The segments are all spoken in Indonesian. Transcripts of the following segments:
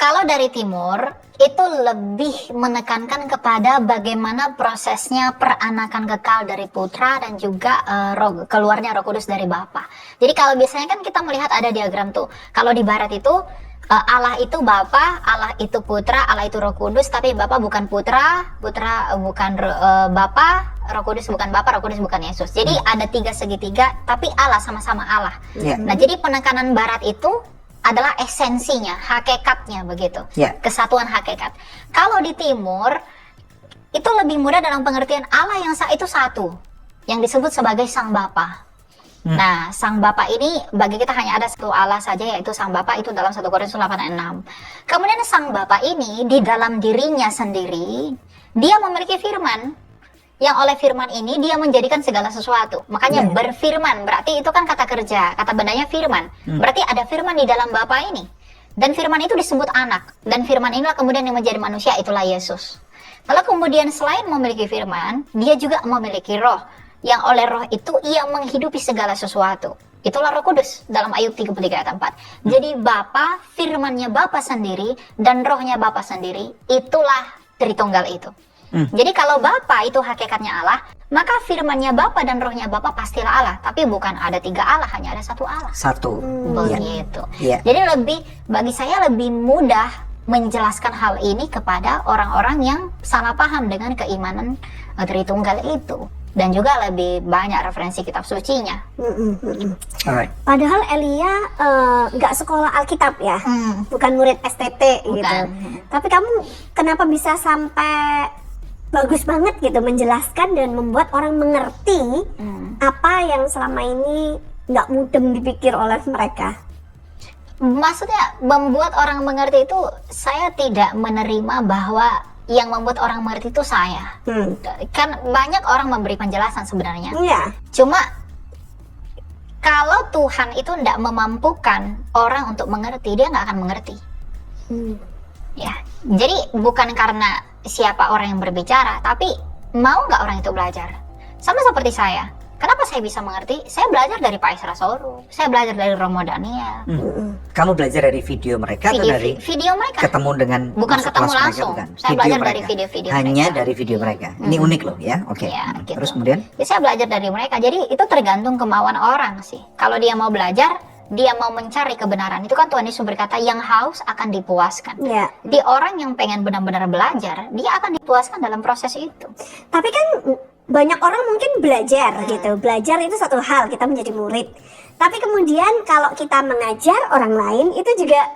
Kalau dari timur itu lebih menekankan kepada bagaimana prosesnya peranakan kekal dari putra dan juga keluarnya Roh Kudus dari Bapa. Jadi kalau biasanya kan kita melihat ada diagram tuh. Kalau di barat itu Allah itu Bapa, Allah itu Putra, Allah itu Roh Kudus, tapi Bapa bukan Putra, Putra bukan Bapa, Roh Kudus bukan Bapa, Roh Kudus bukan Yesus. Jadi ada tiga segitiga, tapi Allah sama-sama Allah. Nah, jadi penekanan barat itu adalah esensinya, hakikatnya begitu. Kesatuan hakikat. Kalau di timur itu lebih mudah dalam pengertian Allah yang itu satu, yang disebut sebagai Sang Bapa. Nah, Sang Bapa ini bagi kita hanya ada satu Allah saja, yaitu Sang Bapa, itu dalam 1 Korintus 8:6. Kemudian Sang Bapa ini di dalam dirinya sendiri, dia memiliki firman. Yang oleh firman ini dia menjadikan segala sesuatu. Makanya berfirman, berarti itu kan kata kerja, kata bendanya firman. Berarti ada firman di dalam Bapa ini. Dan firman itu disebut anak. Dan firman inilah kemudian yang menjadi manusia, itulah Yesus. Lalu kemudian selain memiliki firman, dia juga memiliki roh. Yang oleh roh itu ia menghidupi segala sesuatu. Itulah Roh Kudus dalam Ayub 33 ayat 4. Jadi Bapa, firmannya Bapa sendiri, dan rohnya Bapa sendiri, itulah Tritunggal itu. Jadi kalau Bapa itu hakikatnya Allah, maka firmannya Bapa dan rohnya Bapa pastilah Allah. Tapi bukan ada tiga Allah, hanya ada satu Allah. Satu. Begitu. Jadi bagi saya lebih mudah menjelaskan hal ini kepada orang-orang yang salah paham dengan keimanan Tritunggal itu. Dan juga lebih banyak referensi kitab sucinya. Alright. Padahal Elia nggak sekolah Alkitab ya, bukan murid STT gitu. Tapi kamu kenapa bisa sampai bagus banget gitu menjelaskan dan membuat orang mengerti apa yang selama ini nggak mudeng dipikir oleh mereka? Maksudnya membuat orang mengerti itu, saya tidak menerima bahwa yang membuat orang mengerti itu saya. Kan banyak orang memberi penjelasan sebenarnya. Cuma kalau Tuhan itu tidak memampukan orang untuk mengerti, dia nggak akan mengerti. Ya, jadi bukan karena siapa orang yang berbicara, tapi mau nggak orang itu belajar. Sama seperti saya. Kenapa saya bisa mengerti? Saya belajar dari Pak Isra Soru, saya belajar dari Romo Daniel. Kamu belajar dari video mereka atau dari video mereka? Ketemu dengan bukan ketemu langsung. Mereka, bukan. Saya video belajar mereka. dari video-video hanya mereka. Dari video mereka. Ini unik loh ya. Oke. Ya, gitu. Terus kemudian? Jadi saya belajar dari mereka. Jadi itu tergantung kemauan orang sih. Kalau dia mau belajar, dia mau mencari kebenaran. Itu kan Tuhan Yesus berkata, yang haus akan dipuaskan. Di orang yang pengen benar-benar belajar, dia akan dipuaskan dalam proses itu. Tapi kan banyak orang mungkin belajar gitu. Belajar itu satu hal, kita menjadi murid. Tapi kemudian kalau kita mengajar orang lain, itu juga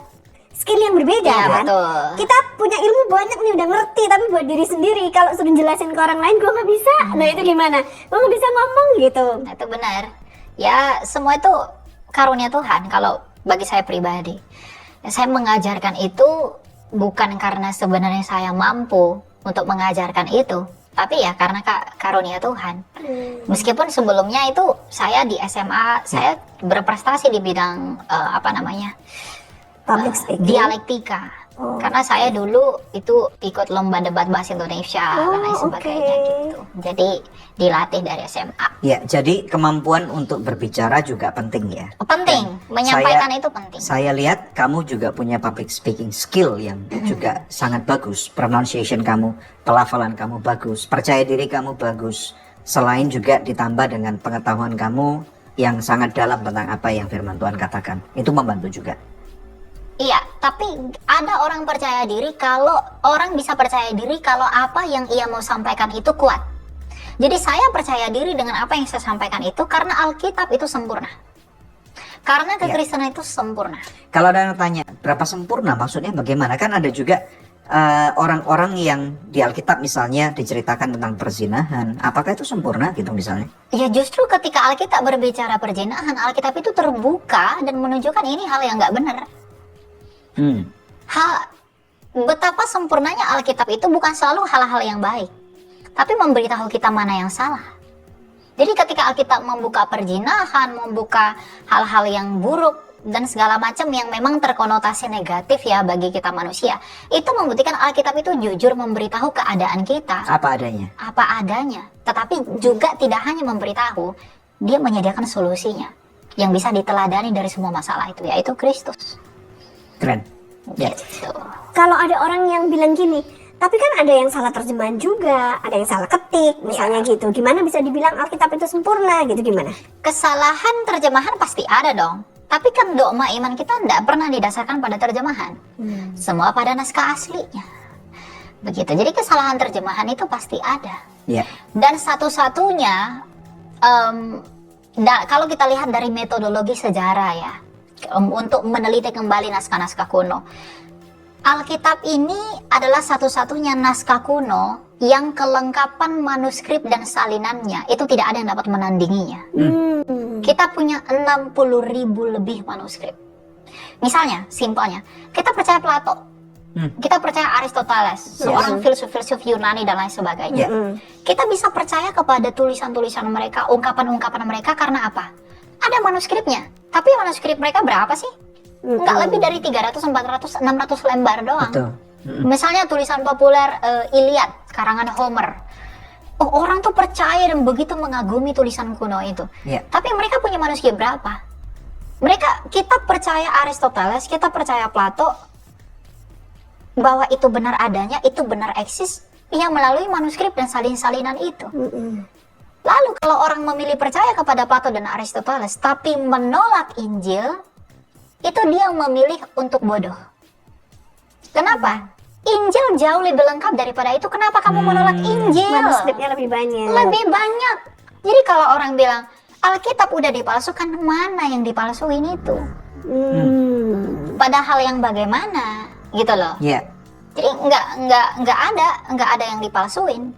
skill yang berbeda kan? Betul. Kita punya ilmu banyak nih, udah ngerti, tapi buat diri sendiri, kalau suruh jelasin ke orang lain, gue nggak bisa. Nah itu gimana? Gue nggak bisa ngomong gitu. Nah, itu benar. Ya semua itu karunia Tuhan. Kalau bagi saya pribadi, saya mengajarkan itu bukan karena sebenarnya saya mampu untuk mengajarkan itu, tapi ya karena karunia Tuhan. Meskipun sebelumnya itu saya di SMA saya berprestasi di bidang public speaking, dialektika. Karena saya dulu itu ikut lomba debat bahasa Indonesia dan lain sebagainya gitu. Jadi dilatih dari SMA. Ya, jadi kemampuan untuk berbicara juga penting ya. Penting, menyampaikan itu penting. Saya lihat kamu juga punya public speaking skill yang juga sangat bagus. Pronunciation kamu, pelafalan kamu bagus, percaya diri kamu bagus. Selain juga ditambah dengan pengetahuan kamu yang sangat dalam tentang apa yang firman Tuhan katakan. Itu membantu juga. Iya, tapi ada orang percaya diri kalau orang bisa percaya diri kalau apa yang ia mau sampaikan itu kuat. Jadi saya percaya diri dengan apa yang saya sampaikan itu karena Alkitab itu sempurna. Karena kekristenan itu sempurna. Kalau ada yang tanya, berapa sempurna maksudnya bagaimana? Kan ada juga orang-orang yang di Alkitab misalnya diceritakan tentang perzinahan. Apakah itu sempurna gitu misalnya? Ya justru ketika Alkitab berbicara perzinahan, Alkitab itu terbuka dan menunjukkan ini hal yang nggak benar. Betapa sempurnanya Alkitab itu bukan selalu hal-hal yang baik, tapi memberitahu kita mana yang salah. Jadi ketika Alkitab membuka perzinahan, membuka hal-hal yang buruk dan segala macam yang memang terkonotasi negatif ya bagi kita manusia, itu membuktikan Alkitab itu jujur memberitahu keadaan kita. Apa adanya. Apa adanya. Tetapi juga tidak hanya memberitahu, dia menyediakan solusinya yang bisa diteladani dari semua masalah itu, yaitu Kristus. Keren. Gitu. kalau ada orang yang bilang gini, tapi kan ada yang salah terjemahan juga, ada yang salah ketik, misalnya gitu. Gimana bisa dibilang Alkitab itu sempurna gitu, gimana? Kesalahan terjemahan pasti ada dong. Tapi kan dogma iman kita tidak pernah didasarkan pada terjemahan. Semua pada naskah aslinya. Begitu. Jadi kesalahan terjemahan itu pasti ada. Ya. Dan satu-satunya, kalau kita lihat dari metodologi sejarah ya, untuk meneliti kembali naskah-naskah kuno, Alkitab ini adalah satu-satunya naskah kuno yang kelengkapan manuskrip dan salinannya itu tidak ada yang dapat menandinginya. Kita punya 60.000 lebih manuskrip. Misalnya, simpelnya, kita percaya Plato, kita percaya Aristoteles, seorang filsuf-filsuf Yunani dan lain sebagainya. Kita bisa percaya kepada tulisan-tulisan mereka, ungkapan-ungkapan mereka karena apa? Ada manuskripnya. Tapi manuskrip mereka berapa sih? Nggak lebih dari 300, 400, 600 lembar doang. Betul. Misalnya tulisan populer Iliad, karangan Homer. Orang tuh percaya dan begitu mengagumi tulisan kuno itu. Tapi mereka punya manuskrip berapa? Kita percaya Aristoteles, kita percaya Plato, bahwa itu benar adanya, itu benar eksis, yang melalui manuskrip dan salin-salinan itu. Lalu kalau orang memilih percaya kepada Plato dan Aristoteles, tapi menolak Injil, itu dia memilih untuk bodoh. Kenapa? Injil jauh lebih lengkap daripada itu. Kenapa kamu menolak Injil? Manuskripnya lebih banyak. Lebih banyak. Jadi kalau orang bilang Alkitab udah dipalsukan, mana yang dipalsuin itu? Padahal yang bagaimana, gitu loh. Jadi nggak ada yang dipalsuin.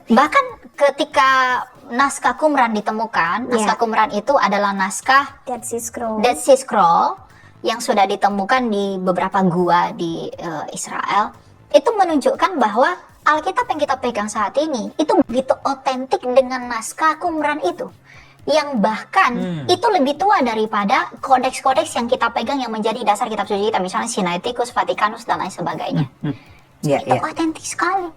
Bahkan ketika naskah Qumran ditemukan, naskah Qumran itu adalah naskah Dead Sea Scroll yang sudah ditemukan di beberapa gua di Israel, itu menunjukkan bahwa Alkitab yang kita pegang saat ini itu begitu otentik dengan naskah Qumran itu, yang bahkan itu lebih tua daripada kodeks-kodeks yang kita pegang yang menjadi dasar kitab suci kita, misalnya Sinaiticus, Vaticanus dan lain sebagainya. Itu otentik sekali.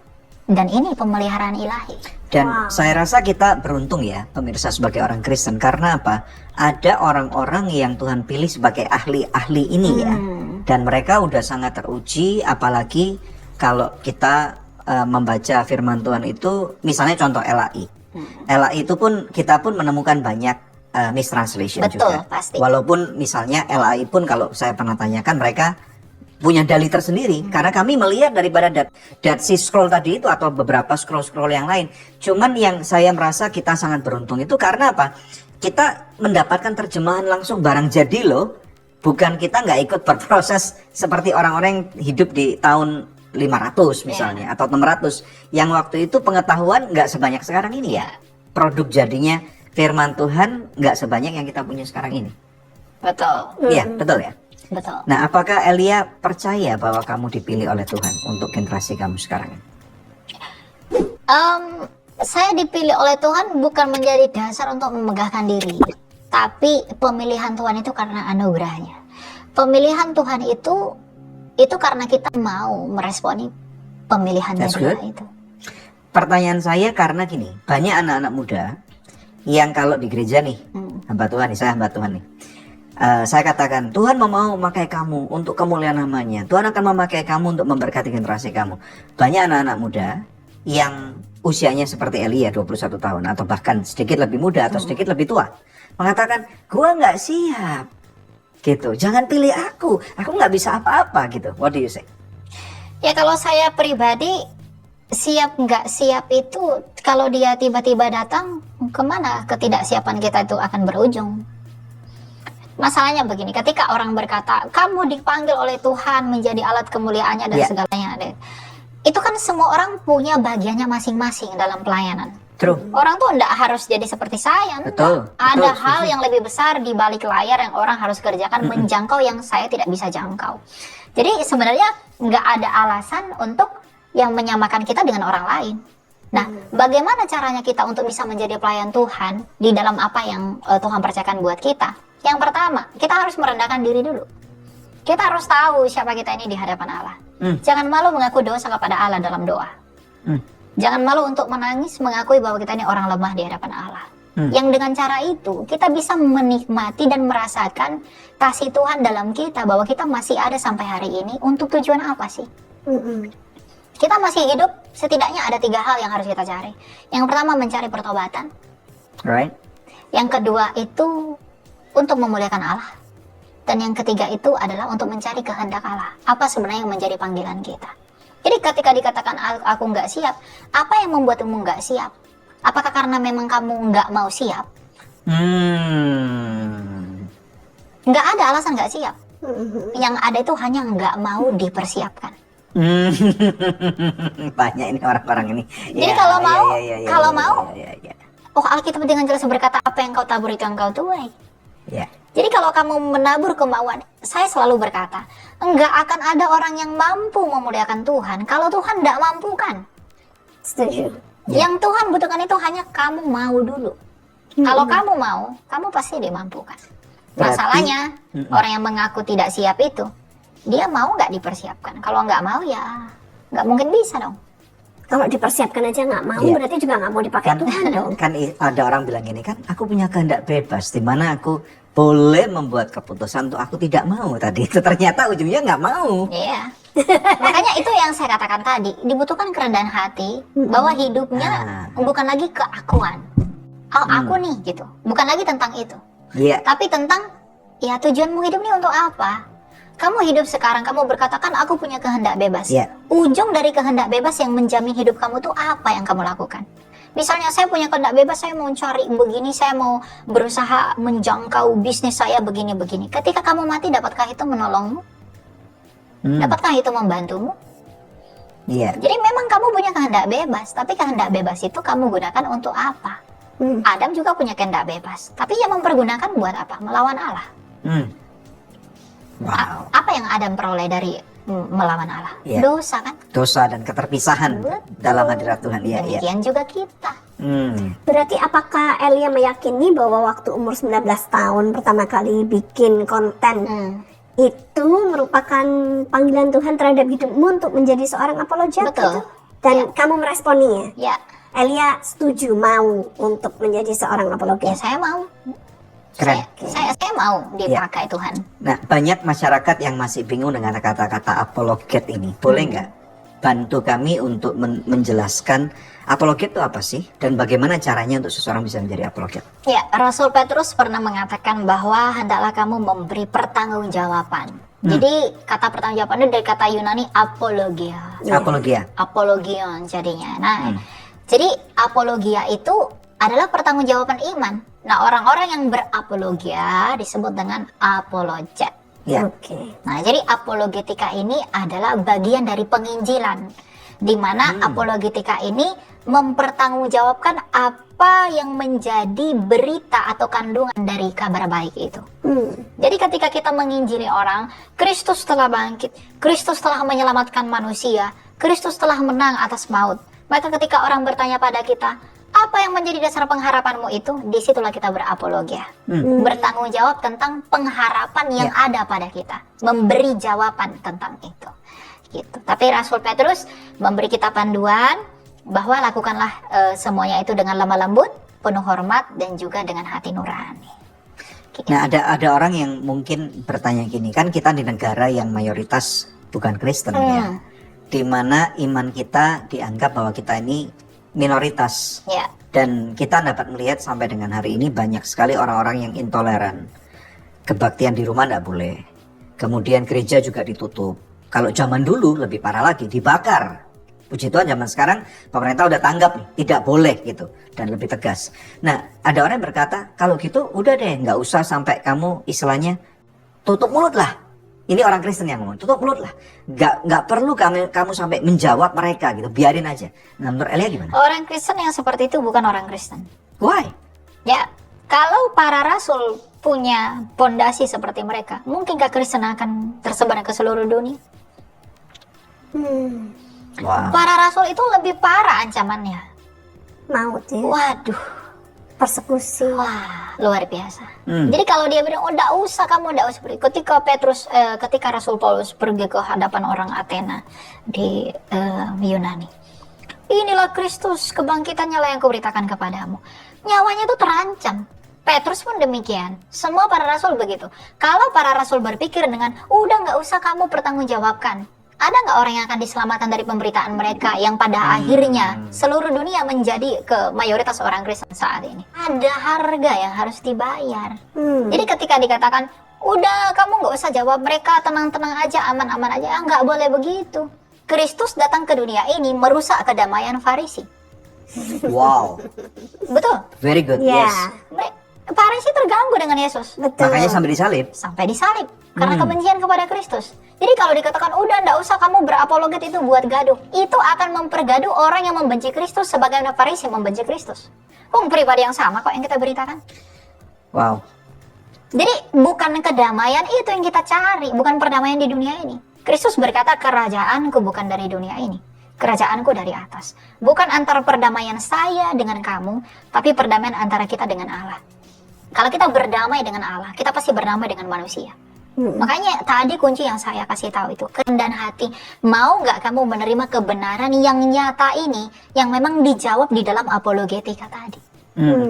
Dan ini pemeliharaan ilahi. Dan saya rasa kita beruntung ya pemirsa sebagai orang Kristen. Karena apa? Ada orang-orang yang Tuhan pilih sebagai ahli-ahli ini ya. Dan mereka udah sangat teruji. Apalagi kalau kita membaca firman Tuhan itu, misalnya contoh LAI. LAI itu pun kita pun menemukan banyak mistranslation juga. Pasti. Walaupun misalnya LAI pun kalau saya pernah tanyakan, mereka punya dalih tersendiri, karena kami melihat daripada Dead Sea Scroll tadi itu atau beberapa scroll-scroll yang lain. Cuman yang saya merasa kita sangat beruntung itu karena apa? Kita mendapatkan terjemahan langsung barang jadi loh. Bukan kita nggak ikut berproses seperti orang-orang yang hidup di tahun 500 misalnya atau 600 yang waktu itu pengetahuan nggak sebanyak sekarang ini ya. Produk jadinya firman Tuhan nggak sebanyak yang kita punya sekarang ini. Betul. Iya, betul ya. Betul. Nah, apakah Elia percaya bahwa kamu dipilih oleh Tuhan untuk generasi kamu sekarang? Saya dipilih oleh Tuhan bukan menjadi dasar untuk memegahkan diri, tapi pemilihan Tuhan itu karena anugerahnya. Pemilihan Tuhan itu karena kita mau meresponi pemilihannya dia itu. Pertanyaan saya karena gini, banyak anak-anak muda yang kalau di gereja nih, hamba Tuhan nih, saya hamba Tuhan nih. Saya katakan, Tuhan mau memakai kamu untuk kemuliaan namanya. Tuhan akan memakai kamu untuk memberkati generasi kamu. Banyak anak-anak muda yang usianya seperti Elia 21 tahun atau bahkan sedikit lebih muda atau sedikit lebih tua mengatakan, gua nggak siap gitu, jangan pilih aku nggak bisa apa-apa gitu. What do you say? Ya kalau saya pribadi, siap nggak siap itu kalau dia tiba-tiba datang, kemana ketidaksiapan kita itu akan berujung. Masalahnya begini, ketika orang berkata kamu dipanggil oleh Tuhan menjadi alat kemuliaannya dan segalanya, itu kan semua orang punya bagiannya masing-masing dalam pelayanan. True. Orang tuh enggak harus jadi seperti saya. Betul. Ada hal yang lebih besar di balik layar yang orang harus kerjakan, menjangkau yang saya tidak bisa jangkau. Jadi sebenarnya nggak ada alasan untuk yang menyamakan kita dengan orang lain. Nah, bagaimana caranya kita untuk bisa menjadi pelayan Tuhan di dalam apa yang Tuhan percayakan buat kita? Yang pertama, kita harus merendahkan diri dulu. Kita harus tahu siapa kita ini di hadapan Allah. Jangan malu mengaku dosa kepada Allah dalam doa. Jangan malu untuk menangis mengakui bahwa kita ini orang lemah di hadapan Allah. Yang dengan cara itu kita bisa menikmati dan merasakan kasih Tuhan dalam kita, bahwa kita masih ada sampai hari ini untuk tujuan apa sih? Kita masih hidup, setidaknya ada 3 hal yang harus kita cari. Yang pertama mencari pertobatan. Right? Yang kedua itu untuk memuliakan Allah. Dan yang ketiga itu adalah untuk mencari kehendak Allah. Apa sebenarnya yang menjadi panggilan kita? Jadi ketika dikatakan aku nggak siap, apa yang membuatmu nggak siap? Apakah karena memang kamu nggak mau siap? Nggak ada alasan nggak siap. Yang ada itu hanya nggak mau dipersiapkan. Banyak ini orang-orang ini. Jadi kalau mau, ya. oh Alkitab dengan jelas berkata apa yang kau tabur itu yang kau tuai. Ya. Jadi kalau kamu menabur kemauan, saya selalu berkata, enggak akan ada orang yang mampu memuliakan Tuhan kalau Tuhan tidak mampu kan. Setuju. Yang Tuhan butuhkan itu hanya kamu mau dulu. Kalau kamu mau, kamu pasti dimampukan. Masalahnya, orang yang mengaku tidak siap itu, dia mau nggak dipersiapkan. Kalau nggak mau ya nggak mungkin bisa dong. Kalau dipersiapkan aja nggak mau, Iya. berarti juga nggak mau dipakai Tuhan dong. Kan ada orang bilang gini kan, aku punya kehendak bebas, di mana aku boleh membuat keputusan untuk aku tidak mau tadi. Itu ternyata ujungnya nggak mau. Iya. Makanya itu yang saya katakan tadi, dibutuhkan kerendahan hati, bahwa hidupnya bukan lagi keakuan. Oh, aku nih gitu. Bukan lagi tentang itu. Iya. Tapi tentang ya tujuanmu hidup ini untuk apa? Kamu hidup sekarang, kamu berkatakan aku punya kehendak bebas. Iya. Ujung dari kehendak bebas yang menjamin hidup kamu tuh apa yang kamu lakukan? Misalnya saya punya kehendak bebas, saya mau cari begini, saya mau berusaha menjangkau bisnis saya begini-begini. Ketika kamu mati, dapatkah itu menolongmu? Dapatkah itu membantumu? Iya. Jadi memang kamu punya kehendak bebas, tapi kehendak bebas itu kamu gunakan untuk apa? Adam juga punya kehendak bebas, tapi ia mempergunakan buat apa? Melawan Allah. Wow. Apa yang Adam peroleh dari melawan Allah? Iya. Dosa kan? Dosa dan keterpisahan Betul. dalam hadirat Tuhan. Iya, iya. Demikian juga kita. Berarti apakah Elia meyakini bahwa waktu umur 19 tahun pertama kali bikin konten itu merupakan panggilan Tuhan terhadap hidupmu untuk menjadi seorang apologet? Betul. Gitu? Dan kamu meresponinya? Ya, Elia setuju mau untuk menjadi seorang ya apologet? saya mau. Keren. Saya mau dipakai Tuhan. Nah, banyak masyarakat yang masih bingung dengan kata-kata apologet ini. Boleh nggak bantu kami untuk menjelaskan apologet itu apa sih? Dan bagaimana caranya untuk seseorang bisa menjadi apologet? Ya, Rasul Petrus pernah mengatakan bahwa hendaklah kamu memberi pertanggungjawaban. Jadi kata pertanggungjawaban itu dari kata Yunani apologia. Apologia. Apologion jadinya. Nah, jadi apologia itu adalah pertanggungjawaban iman. Nah, orang-orang yang berapologia disebut dengan apologet. Ya. Oke. Nah, jadi apologetika ini adalah bagian dari penginjilan, di mana apologetika ini mempertanggungjawabkan apa yang menjadi berita atau kandungan dari kabar baik itu. Jadi ketika kita menginjili orang, Kristus telah bangkit, Kristus telah menyelamatkan manusia, Kristus telah menang atas maut. Maka ketika orang bertanya pada kita, apa yang menjadi dasar pengharapanmu itu? Disitulah kita berapologia. Bertanggung jawab tentang pengharapan yang ada pada kita. Memberi jawaban tentang itu. Gitu. Tapi Rasul Petrus memberi kita panduan bahwa lakukanlah semuanya itu dengan lemah lembut, penuh hormat, dan juga dengan hati nurani. Gitu. Nah, ada orang yang mungkin bertanya gini, kan kita di negara yang mayoritas bukan Kristen ya. Di mana iman kita dianggap bahwa kita ini minoritas. Ya. Dan kita dapat melihat sampai dengan hari ini banyak sekali orang-orang yang intoleran. Kebaktian di rumah tidak boleh. Kemudian gereja juga ditutup. Kalau zaman dulu lebih parah lagi, dibakar. Puji Tuhan zaman sekarang pemerintah udah tanggap nih, tidak boleh gitu. Dan lebih tegas. Nah, ada orang yang berkata, kalau gitu udah deh, nggak usah sampai kamu istilahnya tutup mulut lah. Ini orang Kristen yang ngomong, tutup mulut lah. Nggak perlu kamu sampai menjawab mereka gitu, biarin aja. Nah, menurut Elia gimana? Orang Kristen yang seperti itu bukan orang Kristen. Why? Ya, kalau para rasul punya pondasi seperti mereka, mungkinkah Kristen akan tersebar ke seluruh dunia? Wow. Para rasul itu lebih parah ancamannya. Maut ya. Waduh, Persekusi. wah, luar biasa. Jadi kalau dia bilang, oh enggak usah kamu, enggak usah pergi. Ketika Rasul Paulus pergi ke hadapan orang Athena di Yunani, inilah Kristus, kebangkitannya lah yang kuberitakan kepadamu. Nyawanya itu terancam. Petrus pun demikian. Semua para rasul begitu. Kalau para rasul berpikir dengan, udah nggak usah kamu pertanggungjawabkan. Ada nggak orang yang akan diselamatkan dari pemberitaan mereka yang pada akhirnya seluruh dunia menjadi ke mayoritas orang Kristen saat ini? Ada harga yang harus dibayar. Jadi ketika dikatakan, udah kamu nggak usah jawab mereka, tenang-tenang aja, aman-aman aja, nggak boleh begitu. Kristus datang ke dunia ini merusak kedamaian Farisi. Wow, Betul. very good. Ya, Yes. Farisi terganggu dengan Yesus. betul. Makanya sampai disalib. Sampai disalib karena kebencian kepada Kristus. Jadi kalau dikatakan udah ndak usah kamu berapologet itu buat gaduh, itu akan mempergaduh orang yang membenci Kristus sebagaimana Farisi membenci Kristus. Pribadi yang sama kok yang kita beritakan. Wow. Jadi bukan kedamaian itu yang kita cari, bukan perdamaian di dunia ini. Kristus berkata, kerajaanku bukan dari dunia ini, kerajaanku dari atas. Bukan antara perdamaian saya dengan kamu, tapi perdamaian antara kita dengan Allah. Kalau kita berdamai dengan Allah, kita pasti berdamai dengan manusia. Makanya tadi kunci yang saya kasih tahu itu, kerendahan hati. Mau nggak kamu menerima kebenaran yang nyata ini, yang memang dijawab di dalam apologetika tadi.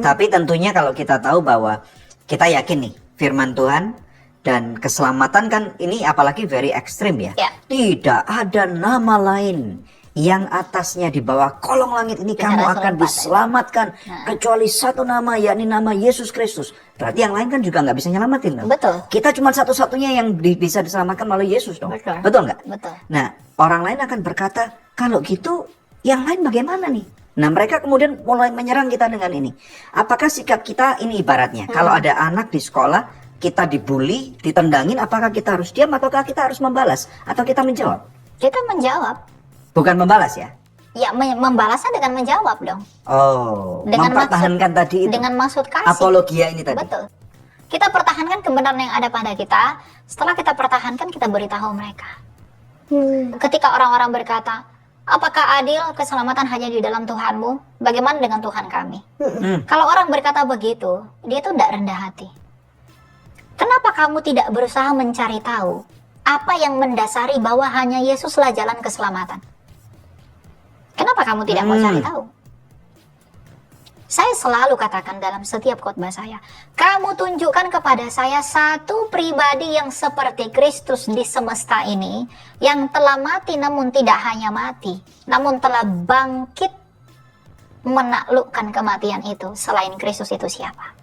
Tapi tentunya kalau kita tahu bahwa kita yakin nih firman Tuhan dan keselamatan kan ini apalagi very ekstrim ya. Ya. Tidak ada nama lain yang atasnya di bawah kolong langit ini Bicara kamu surat akan Fatah. diselamatkan Nah. kecuali satu nama, yakni nama Yesus Kristus. Berarti yang lain kan juga nggak bisa nyelamatin dong. Betul. Kita cuma satu-satunya yang bisa diselamatkan melalui Yesus dong. Betul. Betul nggak? Betul. Nah, orang lain akan berkata, kalau gitu yang lain bagaimana nih? Nah, mereka kemudian mulai menyerang kita dengan ini. Apakah sikap kita ini ibaratnya, kalau ada anak di sekolah, kita dibully, ditendangin, apakah kita harus diam ataukah kita harus membalas? Atau kita menjawab? Kita menjawab. Bukan membalas ya? Ya, membalasnya dengan menjawab dong. Oh, Dengan mempertahankan tadi itu. Dengan maksud kasih. Apologia ini tadi. Betul. Kita pertahankan kebenaran yang ada pada kita. Setelah kita pertahankan, kita beritahu mereka. Ketika orang-orang berkata, apakah adil keselamatan hanya di dalam Tuhanmu? Bagaimana dengan Tuhan kami? Kalau orang berkata begitu, dia itu tidak rendah hati. Kenapa kamu tidak berusaha mencari tahu apa yang mendasari bahwa hanya Yesuslah jalan keselamatan? Kenapa kamu tidak mau cari tahu? Saya selalu katakan dalam setiap khotbah saya, kamu tunjukkan kepada saya satu pribadi yang seperti Kristus di semesta ini, yang telah mati namun tidak hanya mati, namun telah bangkit menaklukkan kematian itu. Selain Kristus itu siapa?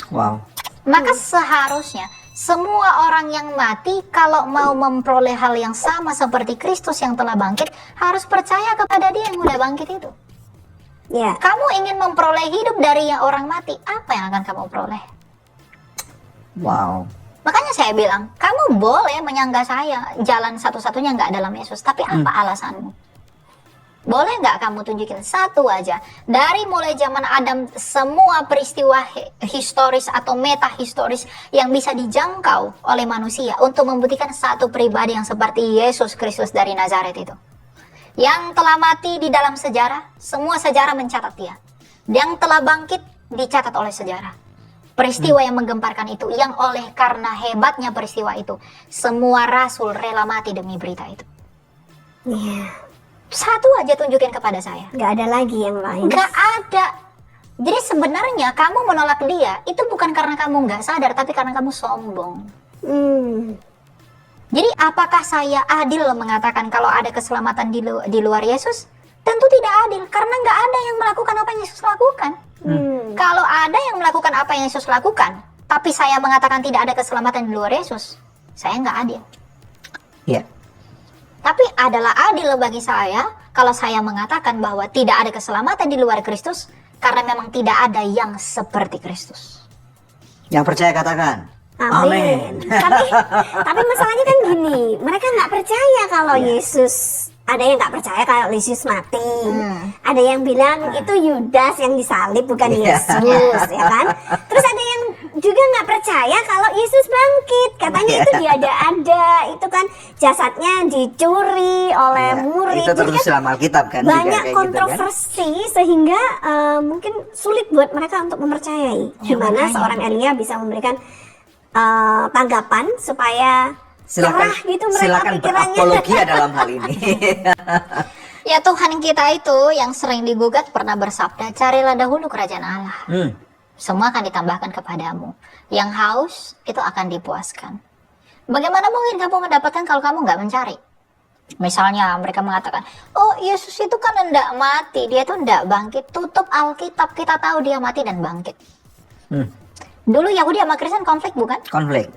Wow. Maka seharusnya semua orang yang mati kalau mau memperoleh hal yang sama seperti Kristus yang telah bangkit, harus percaya kepada dia yang udah bangkit itu. Ya. Kamu ingin memperoleh hidup dari yang orang mati, apa yang akan kamu peroleh? Wow. Makanya saya bilang, kamu boleh menyangka saya jalan satu-satunya nggak dalam Yesus, tapi apa alasanmu? Boleh nggak kamu tunjukin satu aja, dari mulai zaman Adam, semua peristiwa historis atau meta historis yang bisa dijangkau oleh manusia untuk membuktikan satu pribadi yang seperti Yesus Kristus dari Nazaret itu, yang telah mati di dalam sejarah, semua sejarah mencatat dia. Yang telah bangkit dicatat oleh sejarah. Peristiwa yang menggemparkan itu, yang oleh karena hebatnya peristiwa itu, semua rasul rela mati demi berita itu. Iya. Satu aja tunjukin kepada saya. Nggak ada lagi yang lain. Nggak ada. Jadi sebenarnya kamu menolak dia, itu bukan karena kamu nggak sadar, tapi karena kamu sombong. Jadi apakah saya adil mengatakan kalau ada keselamatan di luar Yesus? Tentu tidak adil, karena nggak ada yang melakukan apa yang Yesus lakukan. Kalau ada yang melakukan apa yang Yesus lakukan, tapi saya mengatakan tidak ada keselamatan di luar Yesus, saya nggak adil. Ya. Tapi adalah adil bagi saya kalau saya mengatakan bahwa tidak ada keselamatan di luar Kristus, karena memang tidak ada yang seperti Kristus. Yang percaya katakan. Amin. Tapi masalahnya kan gini, mereka nggak percaya kalau Yesus. Ada yang nggak percaya kalau Yesus mati. Ada yang bilang itu Yudas yang disalib bukan Yesus, ya kan? Terus ada yang juga nggak percaya kalau Yesus bangkit. Katanya itu diada-ada, itu kan jasadnya dicuri oleh murid. Itu Jadi terus kan dalam Alkitab kan. banyak juga kayak kontroversi sehingga mungkin sulit buat mereka untuk mempercayai. Gimana seorang Elia bisa memberikan tanggapan supaya cerah gitu mereka silakan pikirannya. berapologia dalam hal ini. Ya Tuhan kita itu yang sering digugat pernah bersabda, carilah dahulu kerajaan Allah. Semua akan ditambahkan kepadamu. Yang haus itu akan dipuaskan. Bagaimana mungkin kamu mendapatkan kalau kamu nggak mencari? Misalnya mereka mengatakan, oh Yesus itu kan hendak mati, dia tuh hendak bangkit. Tutup Alkitab, kita tahu dia mati dan bangkit. Dulu Yahudi sama Kristen konflik bukan? Konflik.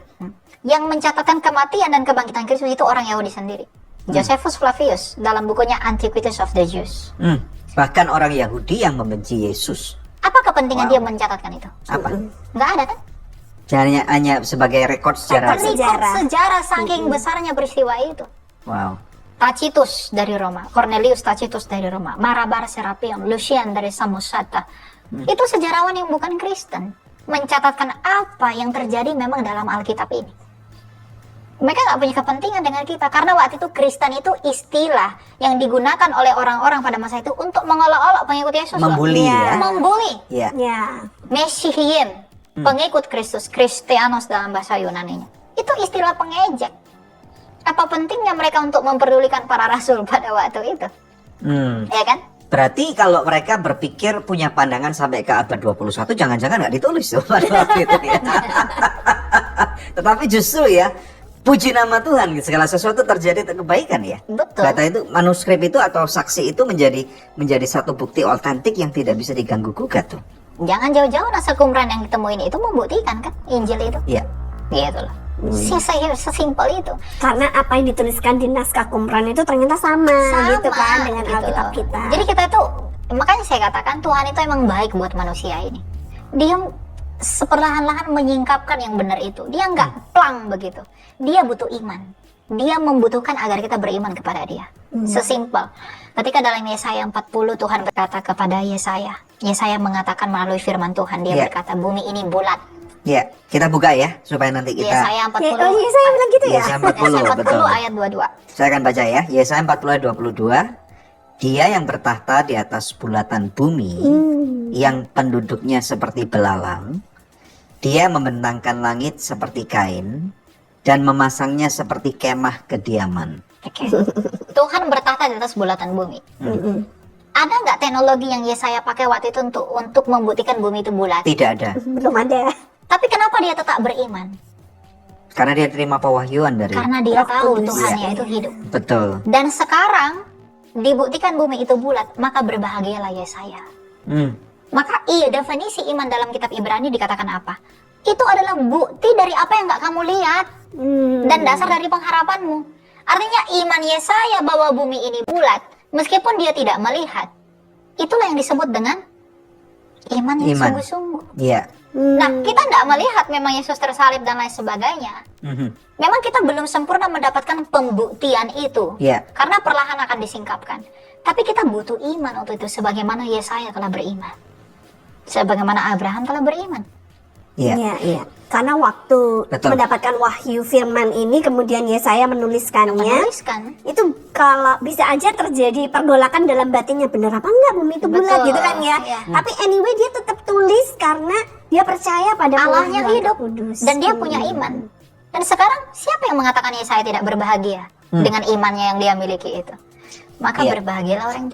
Yang mencatatkan kematian dan kebangkitan Kristus itu orang Yahudi sendiri. Josephus Flavius dalam bukunya Antiquities of the Jews. Bahkan orang Yahudi yang membenci Yesus. Apa kepentingan dia mencatatkan itu? Apa? Nggak ada kan? Hanya sebagai rekod sejarah. Sejarah saking besarnya peristiwa itu. Wow. Tacitus dari Roma, Cornelius Tacitus dari Roma, Marabar Serapion, Lucian dari Samosata. Itu sejarawan yang bukan Kristen. Mencatatkan apa yang terjadi memang dalam Alkitab ini. Mereka nggak punya kepentingan dengan kita. Karena waktu itu Kristen itu istilah yang digunakan oleh orang-orang pada masa itu untuk mengolok-olok pengikut Yesus. Membuli ya. Membuli. Ya. Mesihin, pengikut Kristus, Kristianos dalam bahasa Yunaninya. Itu istilah pengejek. Apa pentingnya mereka untuk memperdulikan para rasul pada waktu itu? Ya kan? Berarti kalau mereka berpikir punya pandangan sampai ke abad 21, jangan-jangan nggak ditulis tuh pada waktu itu ya. Tetapi justru ya, puji nama Tuhan, segala sesuatu terjadi kebaikan ya. Betul. Kata itu manuskrip itu atau saksi itu menjadi satu bukti otentik yang tidak bisa diganggu gugat tuh. Jangan jauh-jauh naskah Qumran yang ditemuin itu membuktikan kan Injil itu. Iya. Gitu loh. Sesimpel itu. Karena apa yang dituliskan di naskah Qumran itu ternyata sama gitu kan dengan gitu Alkitab loh. kita. Jadi kita itu, makanya saya katakan Tuhan itu emang baik buat manusia ini. Dia seperlahan-lahan menyingkapkan yang benar itu. Dia nggak plang begitu. Dia butuh iman. Dia membutuhkan agar kita beriman kepada dia. Sesimpel. Ketika dalam Yesaya 40 Tuhan berkata kepada Yesaya mengatakan melalui firman Tuhan, dia berkata bumi ini bulat. Ya, kita buka ya supaya nanti kita. Yesaya 40. Yesaya bilang gitu ya. Yesaya 40, Yesaya 40 betul. ayat 22. Saya akan baca ya. Yesaya 40 ayat 22. Dia yang bertahta di atas bulatan bumi, yang penduduknya seperti belalang. Dia membentangkan langit seperti kain dan memasangnya seperti kemah kediaman. Oke. Tuhan bertahta di atas bulatan bumi. Ada nggak teknologi yang Yesaya pakai waktu itu untuk membuktikan bumi itu bulat? Tidak ada. Belum ada. Tapi kenapa dia tetap beriman? Karena dia terima pewahyuan dari. Karena dia Roh tahu Kudus. Tuhannya itu hidup. Betul. Dan sekarang dibuktikan bumi itu bulat, maka berbahagialah Yesaya. Maka definisi iman dalam kitab Ibrani dikatakan apa? Itu adalah bukti dari apa yang nggak kamu lihat dan dasar dari pengharapanmu. Artinya iman Yesaya bahwa bumi ini bulat, meskipun dia tidak melihat, itulah yang disebut dengan iman yang sungguh-sungguh. Iya. Nah, kita tidak melihat memang Yesus tersalib dan lain sebagainya. Memang kita belum sempurna mendapatkan pembuktian itu. Iya. Karena perlahan akan disingkapkan. Tapi kita butuh iman untuk itu, sebagaimana Yesaya telah beriman. Sebagaimana Abraham telah beriman. Iya. Iya. Karena waktu Betul. mendapatkan wahyu firman ini, kemudian Yesaya menuliskannya. Menuliskan. Itu kalau bisa aja terjadi pergolakan dalam batinnya, benar apa enggak bumi itu bulat Betul, gitu kan ya. iya. Tapi anyway dia tetap tulis karena dia percaya pada Allahnya pewahyuan hidup. Roh Kudus. Dan dia punya iman. Dan sekarang siapa yang mengatakan Yesaya tidak berbahagia dengan imannya yang dia miliki itu? Maka Iya. berbahagialah orang